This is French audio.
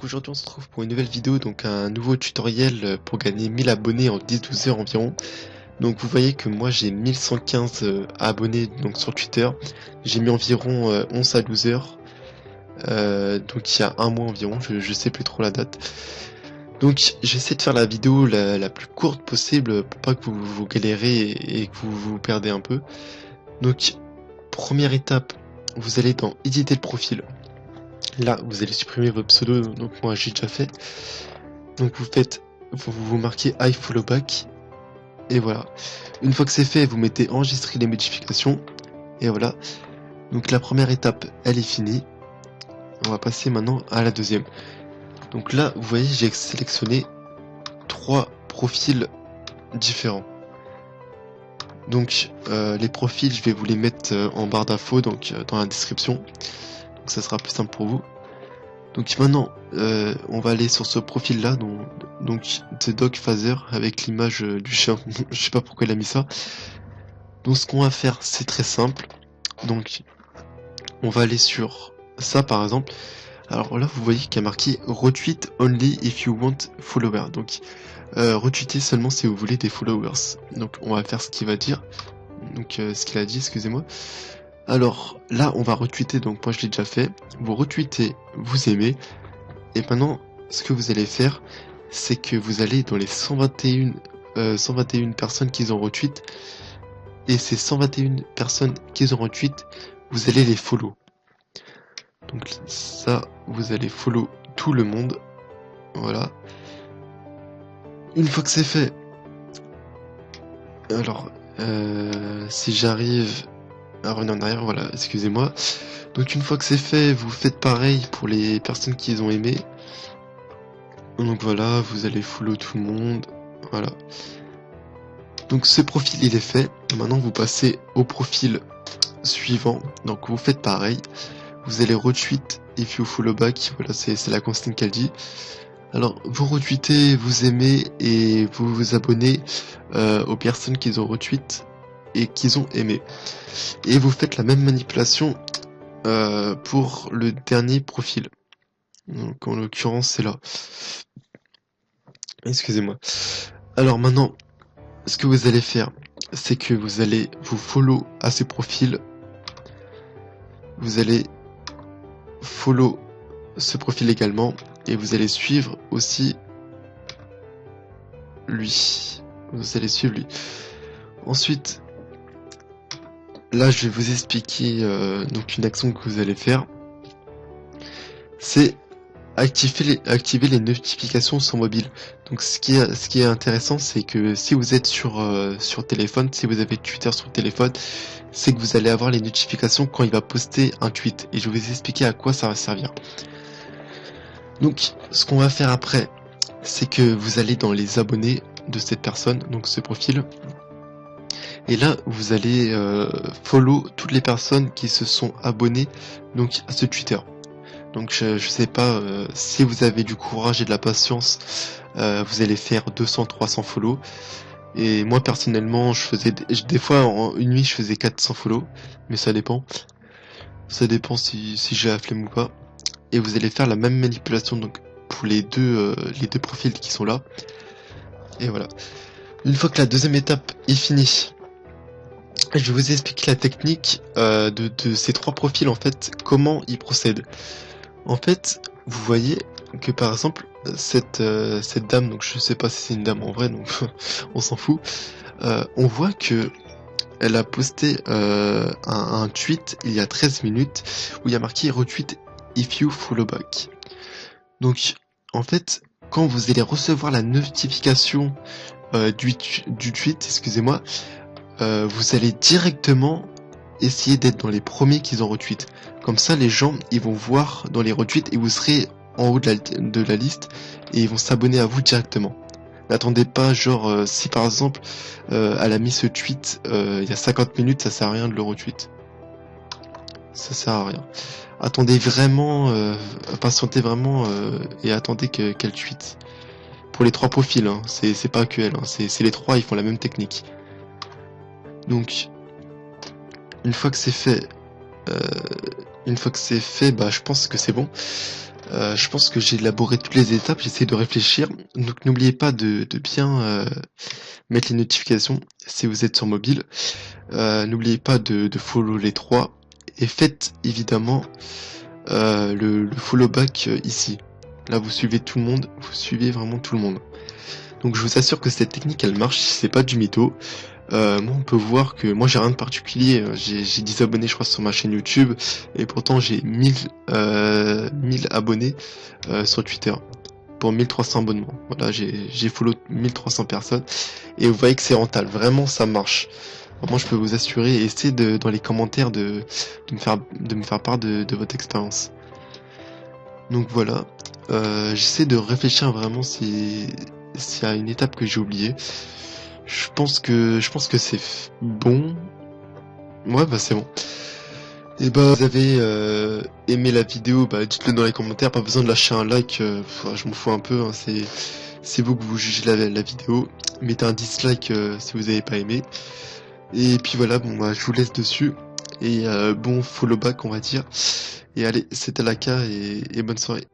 Donc aujourd'hui on se retrouve pour une nouvelle vidéo, donc un nouveau tutoriel pour gagner 1000 abonnés en 10-12 heures environ. Donc vous voyez que moi j'ai 1115 abonnés donc sur Twitter. J'ai mis environ 11 à 12 heures. Donc il y a un mois environ, je sais plus trop la date. Donc j'essaie de faire la vidéo la plus courte possible pour pas que vous galérez et que vous perdez un peu. Donc première étape, vous allez dans éditer le profil. Là, vous allez supprimer votre pseudo, donc moi j'ai déjà fait. Donc vous marquez I follow back, et voilà. Une fois que c'est fait, vous mettez enregistrer les modifications, et voilà. Donc la première étape, elle est finie. On va passer maintenant à la deuxième. Donc là, vous voyez, j'ai sélectionné 3 profils différents. Donc les profils, je vais vous les mettre en barre d'infos, donc dans la description. Donc ça sera plus simple pour vous. Donc maintenant, on va aller sur ce profil là, donc The Dog Father avec l'image du chien. Je sais pas pourquoi il a mis ça. Donc ce qu'on va faire, c'est très simple. Donc on va aller sur ça par exemple. Alors là, vous voyez qu'il y a marqué retweet only if you want followers. Donc retweeter seulement si vous voulez des followers. Donc on va faire ce qu'il va dire. Donc ce qu'il a dit, excusez-moi. Alors là, on va retweeter, donc moi je l'ai déjà fait. Vous retweetez, vous aimez. Et maintenant, ce que vous allez faire, c'est que vous allez dans les 121 personnes qui ont retweet. Et ces 121 personnes qui ont retweet, vous allez les follow. Donc ça, vous allez follow tout le monde. Voilà. Une fois que c'est fait, alors, si j'arrive à revenir en arrière, voilà, excusez-moi. Donc une fois que c'est fait, vous faites pareil pour les personnes qui ont aimé. Donc voilà, vous allez follow tout le monde, voilà. Donc ce profil il est fait. Maintenant vous passez au profil suivant. Donc vous faites pareil. Vous allez retweet if you follow back. Voilà, c'est la consigne qu'elle dit. Alors vous retweetez, vous aimez et vous vous abonnez aux personnes qui ont retweet et qui ont aimé. Et vous faites la même manipulation pour le dernier profil. Donc en l'occurrence c'est là. Excusez-moi. Alors maintenant, ce que vous allez faire, c'est que vous allez vous follow à ce profil. Vous allez follow ce profil également. Et vous allez suivre aussi lui. Vous allez suivre lui. Ensuite, là je vais vous expliquer donc une action que vous allez faire. C'est activer les notifications sur mobile. Donc ce qui est intéressant, c'est que si vous êtes sur téléphone, si vous avez Twitter sur téléphone, c'est que vous allez avoir les notifications quand il va poster un tweet. Et je vais vous expliquer à quoi ça va servir. Donc ce qu'on va faire après, c'est que vous allez dans les abonnés de cette personne, donc ce profil. Et là, vous allez follow toutes les personnes qui se sont abonnées donc à ce Twitter. Donc je sais pas si vous avez du courage et de la patience, vous allez faire 200-300 follow. Et moi personnellement, je faisais des fois en une nuit, je faisais 400 follow, mais ça dépend. Ça dépend si j'ai la flemme ou pas. Et vous allez faire la même manipulation donc pour les deux profils qui sont là. Et voilà. Une fois que la deuxième étape est finie, je vais vous expliquer la technique de ces 3 profils en fait, comment ils procèdent. En fait, vous voyez que par exemple cette dame, donc je sais pas si c'est une dame en vrai, donc on s'en fout. On voit que elle a posté un tweet il y a 13 minutes où il y a marqué retweet if you follow back. Donc en fait, quand vous allez recevoir la notification du tweet, excusez-moi, vous allez directement essayer d'être dans les premiers qu'ils ont retweet. Comme ça, les gens, ils vont voir dans les retweets et vous serez en haut de la liste et ils vont s'abonner à vous directement. N'attendez pas, genre, si par exemple, elle a mis ce tweet il y a 50 minutes, ça sert à rien de le retweet. Ça sert à rien. Attendez vraiment, patientez vraiment et attendez qu'elle tweet. Pour les 3 profils, hein, c'est pas que elle, hein, c'est les 3, ils font la même technique. Donc, une fois que c'est fait, bah je pense que c'est bon. Je pense que j'ai élaboré toutes les étapes, j'essaie de réfléchir. Donc n'oubliez pas de bien mettre les notifications si vous êtes sur mobile. N'oubliez pas de follow les trois. Et faites évidemment le follow back ici. Là vous suivez tout le monde, vous suivez vraiment tout le monde. Donc je vous assure que cette technique elle marche, c'est pas du mytho. Moi on peut voir que moi j'ai rien de particulier, j'ai 10 abonnés je crois sur ma chaîne YouTube et pourtant j'ai 1000 abonnés sur Twitter pour 1300 abonnements. Voilà, j'ai follow 1300 personnes et vous voyez que c'est rentable, vraiment ça marche. Moi je peux vous assurer et essayez dans les commentaires de me faire part de votre expérience. Donc voilà, j'essaie de réfléchir vraiment s'il y a une étape que j'ai oubliée. Je pense que c'est bon. Ouais, bah c'est bon. Et bah vous avez aimé la vidéo, bah dites-le dans les commentaires, pas besoin de lâcher un like, je m'en fous un peu, hein, c'est vous que vous jugez la vidéo. Mettez un dislike si vous avez pas aimé. Et puis voilà, bon bah je vous laisse dessus. Et bon follow back on va dire. Et allez, c'était la et bonne soirée.